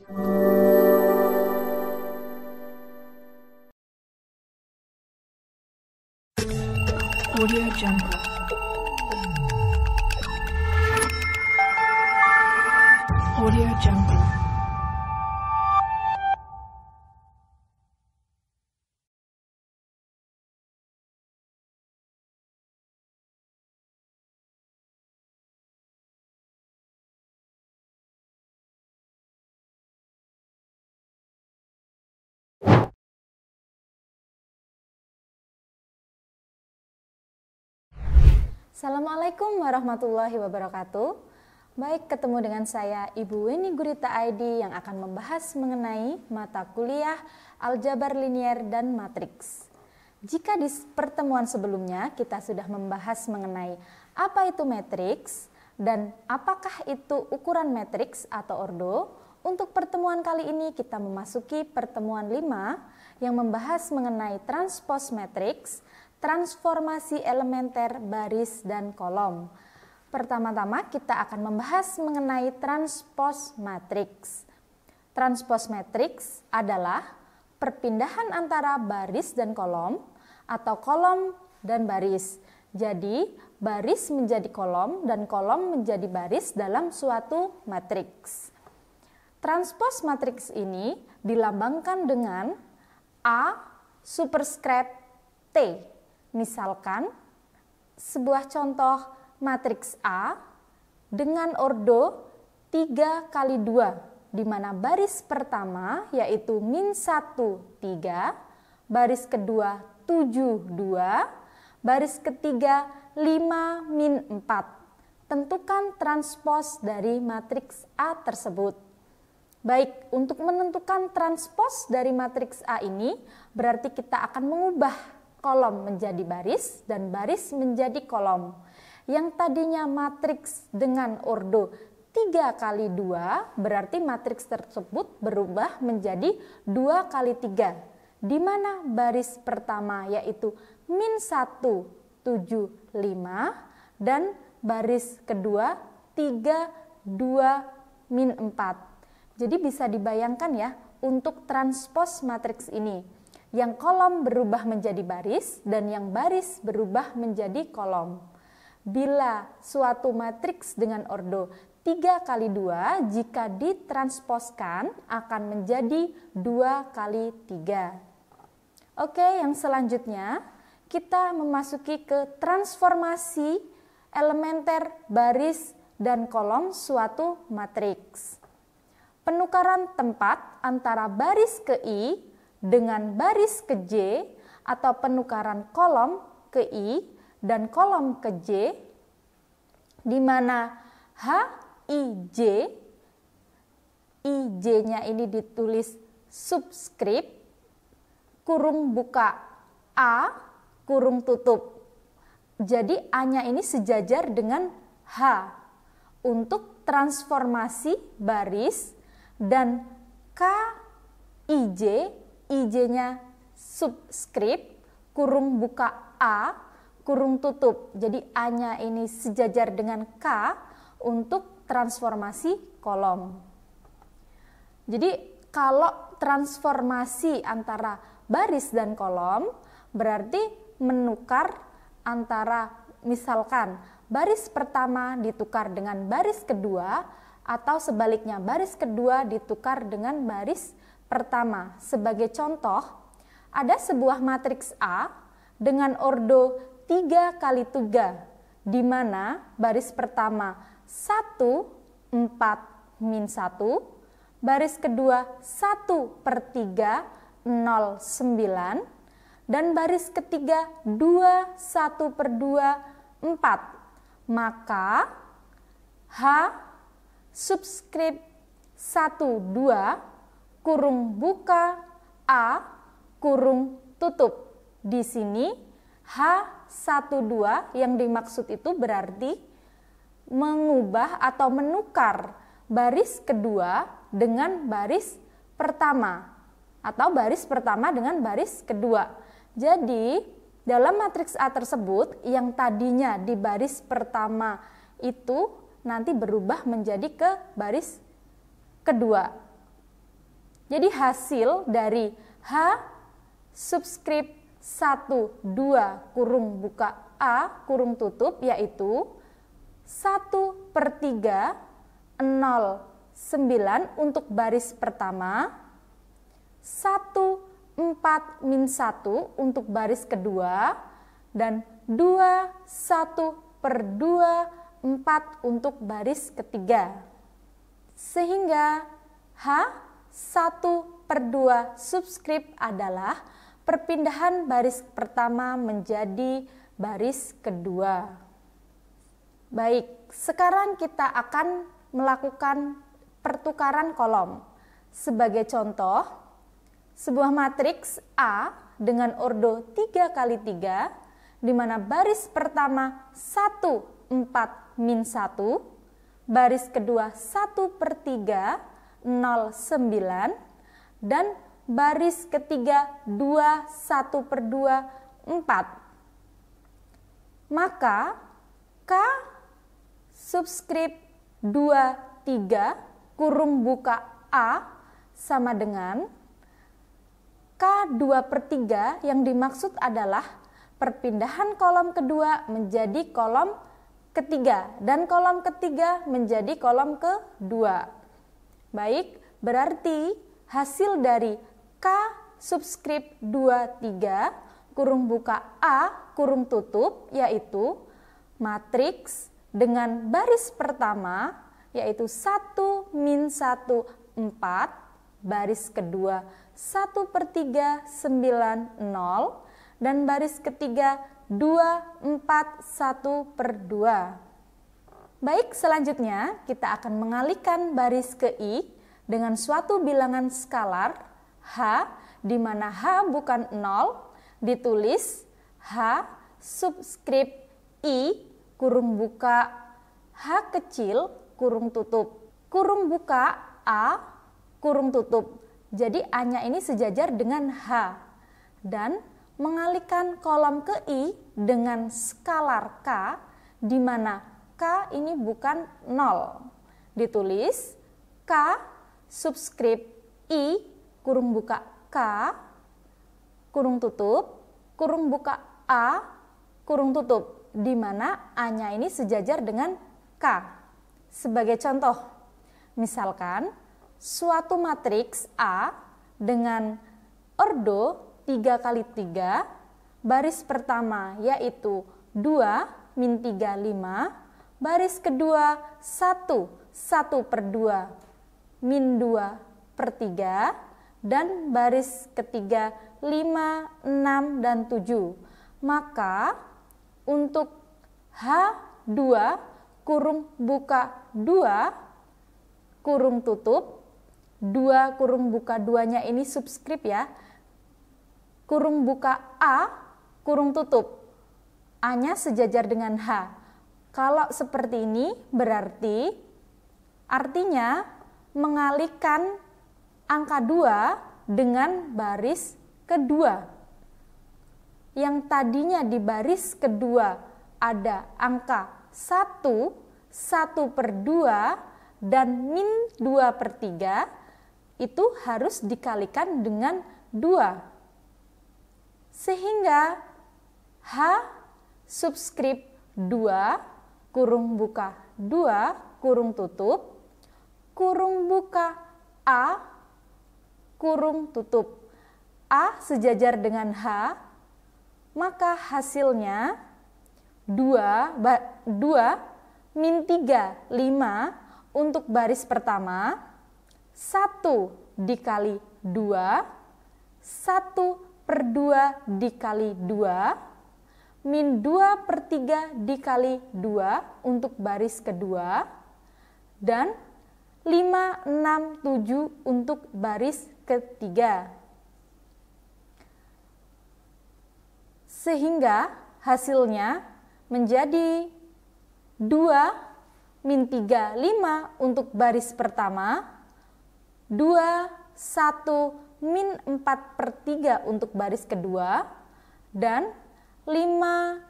Audio Jungle. Audio Jungle. Assalamualaikum warahmatullahi wabarakatuh. Baik, ketemu dengan saya Ibu Weni Gurita ID yang akan membahas mengenai mata kuliah aljabar linier dan matriks. Jika di pertemuan sebelumnya kita sudah membahas mengenai apa itu matriks dan apakah itu ukuran matriks atau ordo, untuk pertemuan kali ini kita memasuki pertemuan 5 yang membahas mengenai transpose matriks, transformasi elementer baris dan kolom. Pertama-tama kita akan membahas mengenai transpose matriks. Transpose matriks adalah perpindahan antara baris dan kolom atau kolom dan baris. Jadi baris menjadi kolom dan kolom menjadi baris dalam suatu matriks. Transpose matriks ini dilambangkan dengan A superscript T. Misalkan, sebuah contoh matriks A dengan ordo 3 kali 2, di mana baris pertama yaitu min 1, 3, baris kedua 7, 2, baris ketiga 5, min 4. Tentukan transpose dari matriks A tersebut. Baik, untuk menentukan transpose dari matriks A ini, berarti kita akan mengubah kolom menjadi baris dan baris menjadi kolom. Yang tadinya matriks dengan ordo 3 kali 2, berarti matriks tersebut berubah menjadi 2 kali 3. Di mana baris pertama yaitu min 1, 7, 5 dan baris kedua 3, 2, min 4. Jadi bisa dibayangkan ya untuk transpose matriks ini. Yang kolom berubah menjadi baris dan yang baris berubah menjadi kolom. Bila suatu matriks dengan ordo 3 kali 2 jika ditransposkan akan menjadi 2 kali 3. Oke, yang selanjutnya kita memasuki ke transformasi elementer baris dan kolom suatu matriks. Penukaran tempat antara baris ke I dengan baris ke J atau penukaran kolom ke I dan kolom ke J, di mana HIJ, IJ-nya ini ditulis subskrip, kurung buka A, kurung tutup. Jadi A-nya ini sejajar dengan H untuk transformasi baris dan KIJ, IJ-nya subskrip, kurung buka A, kurung tutup. Jadi A-nya ini sejajar dengan K untuk transformasi kolom. Jadi kalau transformasi antara baris dan kolom berarti menukar antara misalkan baris pertama ditukar dengan baris kedua atau sebaliknya baris kedua ditukar dengan baris pertama. Sebagai contoh, ada sebuah matriks A dengan ordo 3 kali 3, di mana baris pertama 1, 4, min 1, baris kedua 1/3, 0, 9, dan baris ketiga 2, 1/2, 4. Maka H subskrip 1, 2, kurung buka A, kurung tutup. Di sini H12 yang dimaksud itu berarti mengubah atau menukar baris kedua dengan baris pertama atau baris pertama dengan baris kedua. Jadi dalam matriks A tersebut yang tadinya di baris pertama itu nanti berubah menjadi ke baris kedua. Jadi hasil dari H subscript 1, 2 kurung buka A kurung tutup yaitu 1/3 0, 9 untuk baris pertama, 1, 4, min 1 untuk baris kedua, dan 2, 1/2, 4 untuk baris ketiga. Sehingga H 1/2 subscript adalah perpindahan baris pertama menjadi baris kedua. Baik, sekarang kita akan melakukan pertukaran kolom. Sebagai contoh, sebuah matriks A dengan ordo 3x3 di mana baris pertama 1, 4, min 1, baris kedua 1/3, 0, 9, dan baris ketiga 2, 1/2, 4. Maka K subscript 2, 3 kurung buka A sama dengan K 2/3 yang dimaksud adalah perpindahan kolom kedua menjadi kolom ketiga dan kolom ketiga menjadi kolom kedua. Baik, berarti hasil dari K subscript 2, 3 kurung buka A kurung tutup yaitu matriks dengan baris pertama yaitu 1, min 1, 4, baris kedua 1/3, 9, 0, dan baris ketiga 2, 4, 1/2. Baik, selanjutnya kita akan mengalihkan baris ke I dengan suatu bilangan skalar H, di mana H bukan 0, ditulis H subscript I kurung buka H kecil kurung tutup, kurung buka A kurung tutup. Jadi A-nya ini sejajar dengan H, dan mengalihkan kolom ke I dengan skalar K, di mana K ini bukan 0. Ditulis K subscript I kurung buka K kurung tutup, kurung buka A kurung tutup, di mana A-nya ini sejajar dengan K. Sebagai contoh, misalkan suatu matriks A dengan ordo 3x3, baris pertama yaitu 2, min 3, 5, baris kedua 1, 1/2, min 2/3, dan baris ketiga 5, 6, dan 7. Maka untuk H2 kurung buka 2 kurung tutup, 2 kurung buka 2-nya ini subscript ya, kurung buka A kurung tutup, A-nya sejajar dengan H. Kalau seperti ini berarti artinya mengalihkan angka 2 dengan baris kedua. Yang tadinya di baris kedua ada angka 1, 1/2, dan min 2/3, itu harus dikalikan dengan 2. Sehingga H subscript 2 kurung buka 2 kurung tutup, kurung buka A kurung tutup, A sejajar dengan H, maka hasilnya 2 min 3, 5 untuk baris pertama, 1 dikali 2, 1/2 dikali 2, min 2/3 dikali 2 untuk baris kedua, dan 5, 6, 7 untuk baris ketiga. Sehingga hasilnya menjadi 2, min 3, 5 untuk baris pertama, 2, 1, min 4/3 untuk baris kedua, dan 5,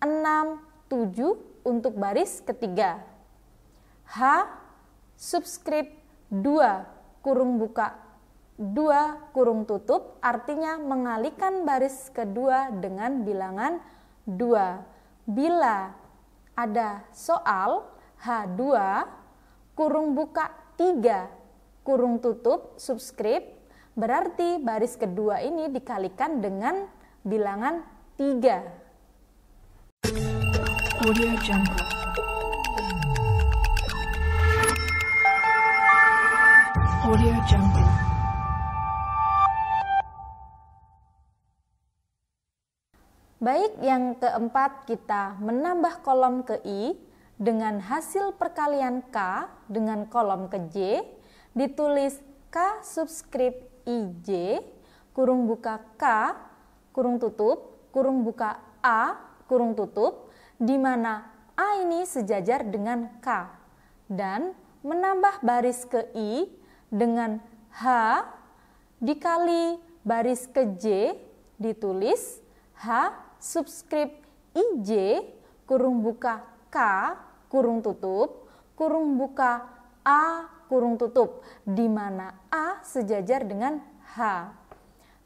6, 7 untuk baris ketiga. H subscript 2 kurung buka 2 kurung tutup artinya mengalihkan baris kedua dengan bilangan 2. Bila ada soal H2 kurung buka 3 kurung tutup subscript, berarti baris kedua ini dikalikan dengan bilangan 3. Audio Jungle. Audio Jungle. Baik, yang keempat kita menambah kolom ke I dengan hasil perkalian K dengan kolom ke J, ditulis K subscript IJ kurung buka K kurung tutup kurung buka A kurung tutup, di mana A ini sejajar dengan K, dan menambah baris ke I dengan H dikali baris ke J, ditulis H subscript IJ kurung buka K kurung tutup kurung buka A kurung tutup, di mana A sejajar dengan H.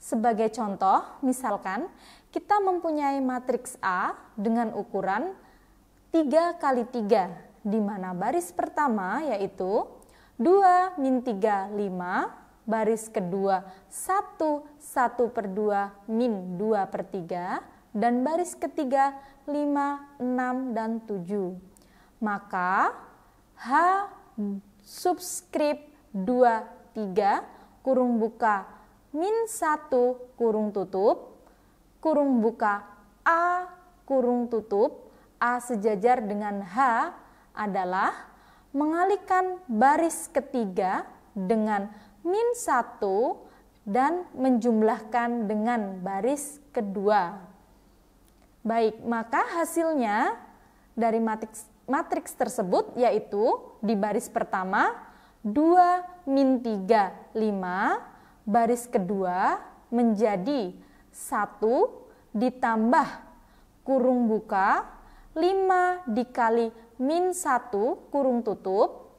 Sebagai contoh, misalkan kita mempunyai matriks A dengan ukuran 3 kali 3, di mana baris pertama yaitu 2 min 3, 5, baris kedua 1, 1 per 2 min 2 per 3, dan baris ketiga 5, 6, dan 7. Maka H subscript 2, 3, kurung buka min 1 kurung tutup, kurung buka A kurung tutup, A sejajar dengan H adalah mengalihkan baris ketiga dengan min 1 dan menjumlahkan dengan baris kedua. Baik, maka hasilnya dari matriks tersebut yaitu di baris pertama 2 min 3, 5, baris kedua menjadi 1 ditambah kurung buka 5 dikali min 1 kurung tutup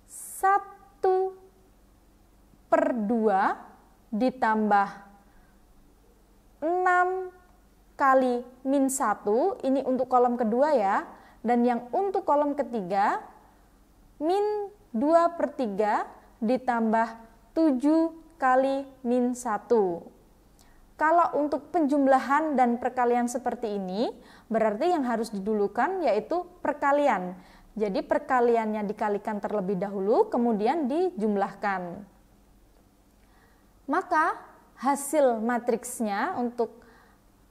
1 per 2 ditambah 6 kali min 1, ini untuk kolom kedua ya, dan yang untuk kolom ketiga min 2 per 3 ditambah 7 kali min 1. Kalau untuk penjumlahan dan perkalian seperti ini, berarti yang harus didulukan yaitu perkalian. Jadi perkaliannya dikalikan terlebih dahulu, kemudian dijumlahkan. Maka hasil matriksnya untuk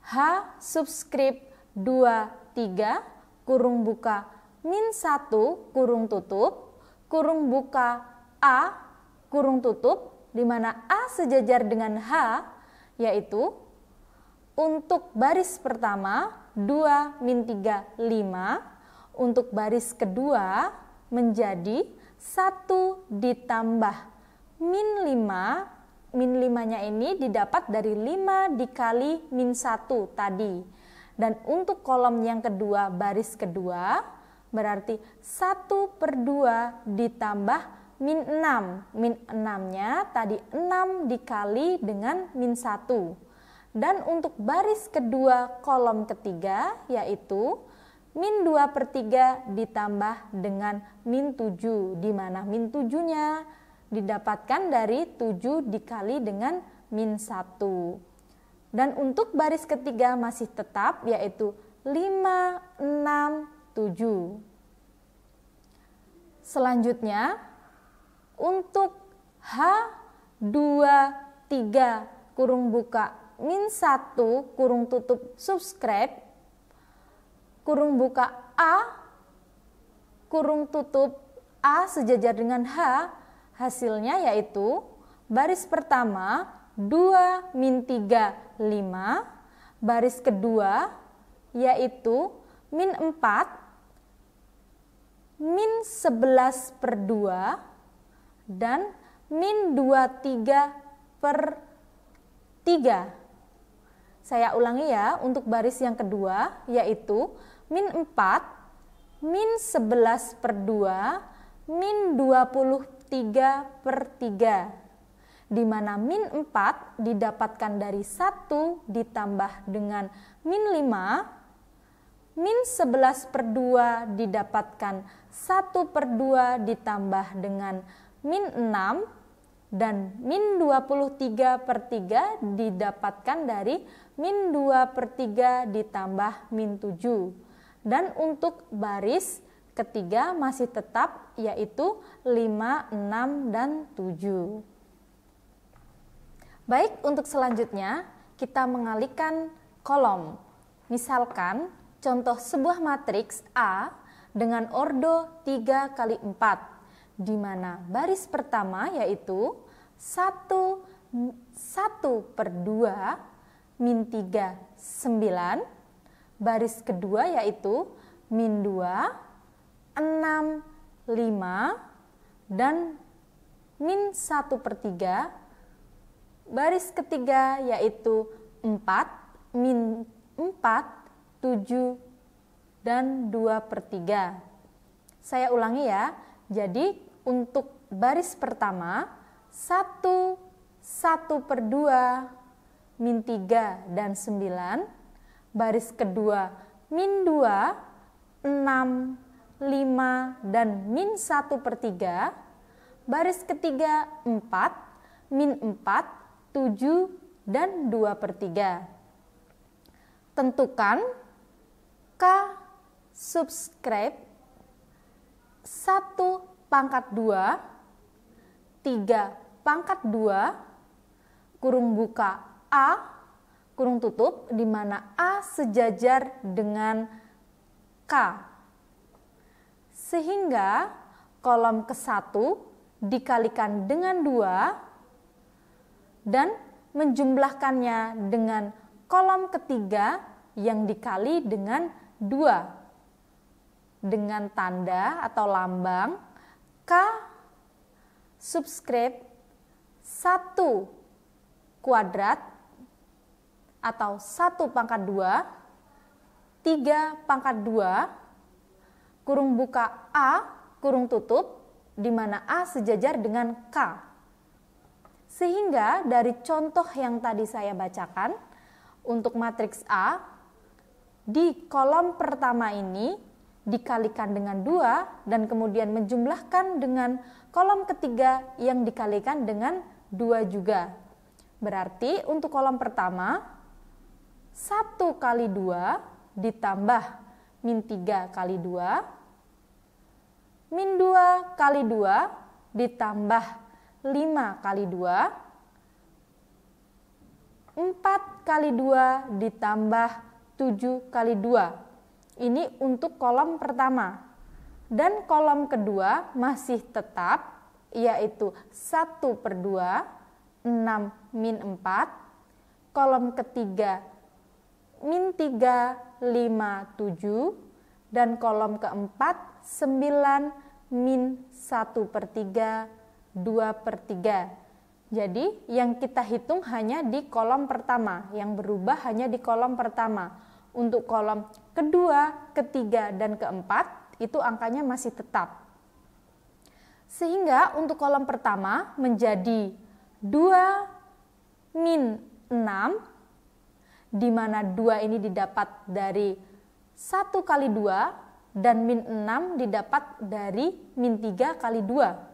H subscript 2, 3, kurung buka min 1 kurung tutup, kurung buka A kurung tutup, di mana A sejajar dengan H, yaitu untuk baris pertama 2 min 3, 5, untuk baris kedua menjadi 1 ditambah min 5, min 5-nya ini didapat dari 5 dikali min 1 tadi. Dan untuk kolom yang kedua, baris kedua, berarti 1 per 2 ditambah min 6. Min 6-nya tadi 6 dikali dengan min 1. Dan untuk baris kedua kolom ketiga yaitu min 2 per 3 ditambah dengan min 7. Di mana min 7-nya didapatkan dari 7 dikali dengan min 1. Dan untuk baris ketiga masih tetap yaitu 5, 6, 7. Selanjutnya untuk H2, 3, kurung buka min 1, kurung tutup subscribe, kurung buka A, kurung tutup A sejajar dengan H, hasilnya yaitu baris pertama 2 min 3, 5, baris kedua yaitu min 4, min 11 per 2, dan min 23 per 3. Saya ulangi ya, untuk baris yang kedua yaitu min 4, min 11 per 2, min 23 per 3. di mana min 4 didapatkan dari 1 ditambah dengan min 5, min 11/2 didapatkan 1/2 ditambah dengan min 6, dan min 23/3 didapatkan dari min 2/3 ditambah min 7. Dan untuk baris ketiga masih tetap, yaitu 5, 6, dan 7. Baik, untuk selanjutnya kita mengalihkan kolom. Misalkan contoh sebuah matriks A dengan ordo 3 kali 4, di mana baris pertama yaitu 1/2 min 3, 9. Baris kedua yaitu min 2, 6, 5, dan min 1/3. Baris ketiga yaitu 4, min 4, 7, dan 2/3. Saya ulangi ya. Jadi untuk baris pertama 1/2 min 3 dan 9. Baris kedua min 2, 6, 5, dan min 1/3. Baris ketiga 4, min 4, 7, dan 2/3. Tentukan K subscribe 1/2, 3/2, kurung buka A, kurung tutup, di mana A sejajar dengan K. Sehingga kolom ke-1 dikalikan dengan 2 dan menjumlahkannya dengan kolom ketiga yang dikali dengan 2 dengan tanda atau lambang K subscribe 1 kuadrat atau 1/2, 3/2, kurung buka A, kurung tutup, di mana A sejajar dengan K. Sehingga dari contoh yang tadi saya bacakan, untuk matriks A, di kolom pertama ini dikalikan dengan 2 dan kemudian menjumlahkan dengan kolom ketiga yang dikalikan dengan 2 juga. Berarti untuk kolom pertama 1 kali 2 ditambah min 3 kali 2, min 2 kali 2 ditambah 5 kali 2, 4 kali 2 ditambah 7 kali 2. Ini untuk kolom pertama. Dan kolom kedua masih tetap, yaitu 1/2, 6 min 4. Kolom ketiga min 3, 5, 7. Dan kolom keempat 9 min 1/3, 2/3. Jadi yang kita hitung hanya di kolom pertama, yang berubah hanya di kolom pertama. Untuk kolom kedua, ketiga, dan keempat itu angkanya masih tetap. Sehingga untuk kolom pertama menjadi 2 min 6, di mana 2 ini didapat dari 1 kali 2 dan min 6 didapat dari min 3 kali 2.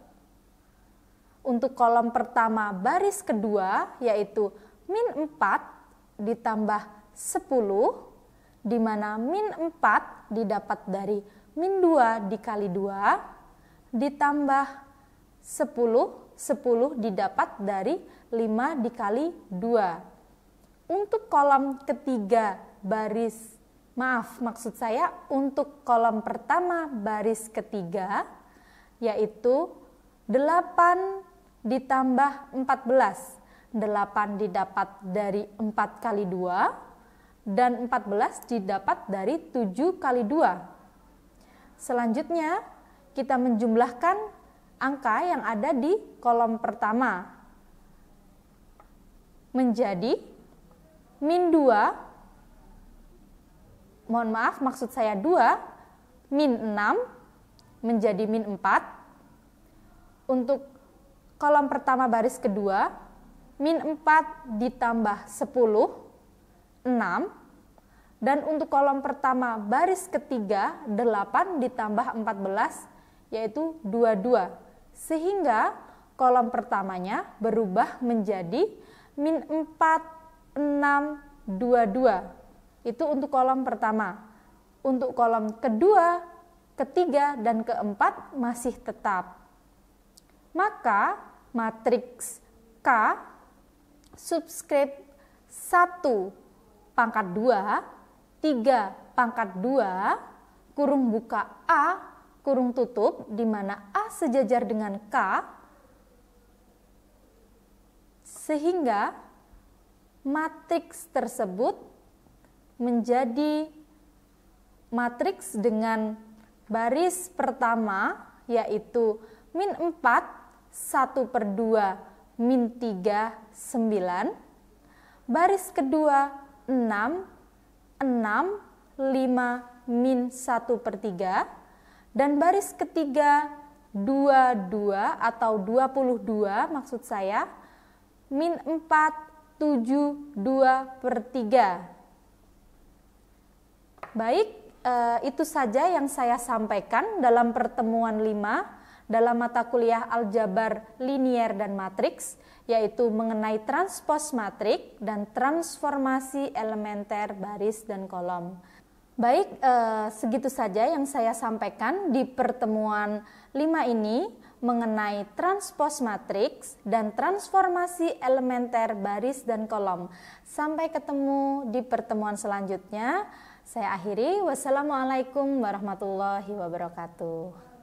Untuk kolom pertama baris kedua yaitu min 4 ditambah 10, di mana min 4 didapat dari min 2 dikali 2 ditambah 10, 10 didapat dari 5 dikali 2. Untuk kolom ketiga maksud saya untuk kolom pertama baris ketiga yaitu 8 ditambah 14. 8 didapat dari 4 kali 2 dan 14 didapat dari 7 kali 2. Selanjutnya kita menjumlahkan angka yang ada di kolom pertama menjadi min 2, maksud saya 2, min 6 menjadi min 4. Untuk kolom pertama baris kedua min 4 ditambah 10, 6. Dan untuk kolom pertama baris ketiga 8 ditambah 14 yaitu 22. Sehingga kolom pertamanya berubah menjadi min 4, 6, 22. Itu untuk kolom pertama. Untuk kolom kedua, ketiga, dan keempat masih tetap. Maka matriks K subskrip 1 pangkat 2, 3 pangkat 2, kurung buka A, kurung tutup, di mana A sejajar dengan K, sehingga matriks tersebut menjadi matriks dengan baris pertama yaitu min 4, 1/2, min 3, 9. Baris kedua 6, 6, 5, min 1/3. Dan baris ketiga 22 atau 22 maksud saya, min 4, 7, 2/3. Baik, itu saja yang saya sampaikan dalam pertemuan 5 dalam mata kuliah aljabar linier dan matriks, yaitu mengenai transpos matrik dan transformasi elementer baris dan kolom. Baik, segitu saja yang saya sampaikan di pertemuan 5 ini mengenai transpos matriks dan transformasi elementer baris dan kolom. Sampai ketemu di pertemuan selanjutnya. Saya akhiri. Wassalamualaikum warahmatullahi wabarakatuh.